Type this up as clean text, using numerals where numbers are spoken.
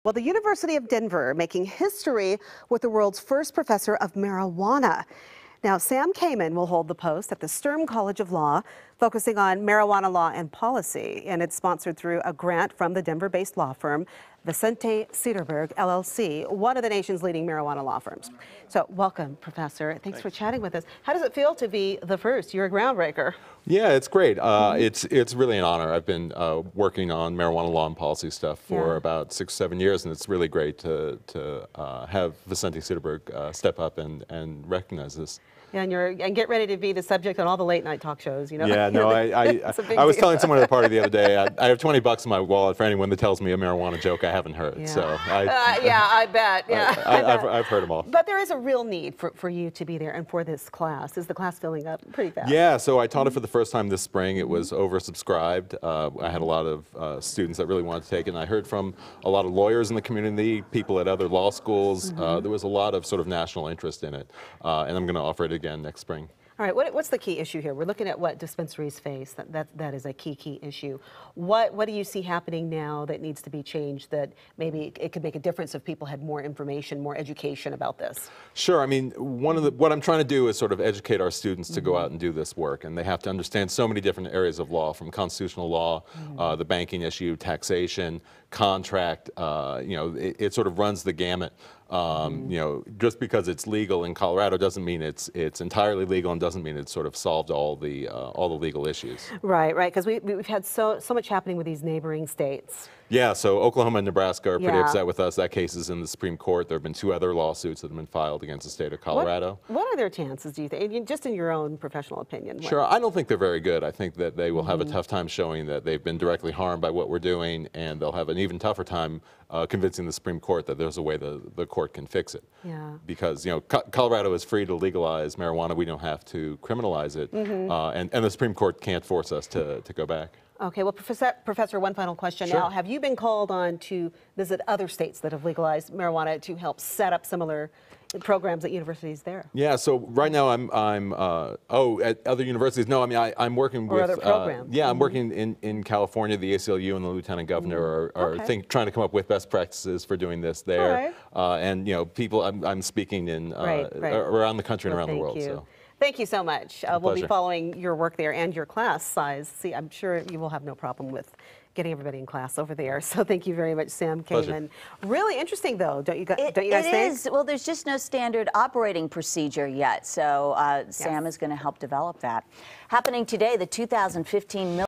Well, the University of Denver making history with the world's first professor of marijuana. Now, Sam Kamen will hold the post at the Sturm College of Law, focusing on marijuana law and policy. And it's sponsored through a grant from the Denver-based law firm, Vicente Sederberg, LLC, one of the nation's leading marijuana law firms. So welcome, Professor. Thanks for chatting with us. How does it feel to be the first? You're a groundbreaker. Yeah, it's great. It's really an honor. I've been working on marijuana law and policy stuff for about 6 or 7 years, and it's really great to have Vicente Sederberg step up and recognize this. Yeah, and get ready to be the subject on all the late night talk shows, you know? Yeah, no, I was telling someone at a party the other day, I have $20 in my wallet for anyone that tells me a marijuana joke I haven't heard. Yeah. So I bet. Yeah, I've heard them all. But there is a real need for you to be there and for this class. Is the class filling up pretty fast? Yeah, so I taught it for the first time this spring. It was oversubscribed. I had a lot of students that really wanted to take it, and I heard from a lot of lawyers in the community, people at other law schools. There was a lot of sort of national interest in it, and I'm going to offer it again next spring. All right, what's the key issue here? We're looking at what dispensaries face. That is a key issue. What do you see happening now that needs to be changed that maybe it could make a difference if people had more information, more education about this? Sure. I mean, what I'm trying to do is sort of educate our students to go out and do this work, and they have to understand so many different areas of law, from constitutional law, the banking issue, taxation, contract. You know, it sort of runs the gamut. You know, just because it's legal in Colorado doesn't mean it's entirely legal, and doesn't mean it's sort of solved all the legal issues. Right, because we've had so much happening with these neighboring states. Yeah, so Oklahoma and Nebraska are pretty upset with us. That case is in the Supreme Court. There have been 2 other lawsuits that have been filed against the state of Colorado. What are their chances, do you think, just in your own professional opinion? Sure, I don't think they're very good. I think that they will have a tough time showing that they've been directly harmed by what we're doing, and they'll have an even tougher time convincing the Supreme Court that there's a way the court can fix it. Yeah. Because, you know, Colorado is free to legalize marijuana. We don't have to criminalize it, and the Supreme Court can't force us to go back. Okay, well, Professor, one final question now. Have you been called on to visit other states that have legalized marijuana to help set up similar programs at universities there? Yeah, so right now I'm at other universities. No, I mean I'm working with other programs. Yeah, I'm working in California. The ACLU and the Lieutenant Governor are trying to come up with best practices for doing this there. And you know, people I'm speaking in around the country and around the world. So. Thank you so much. We'll be following your work there and your class size. See, I'm sure you will have no problem with getting everybody in class over there. So thank you very much, Sam Kamen. Really interesting, though, don't you guys think? It is. Well, there's just no standard operating procedure yet. So Sam is going to help develop that. Happening today, the 2015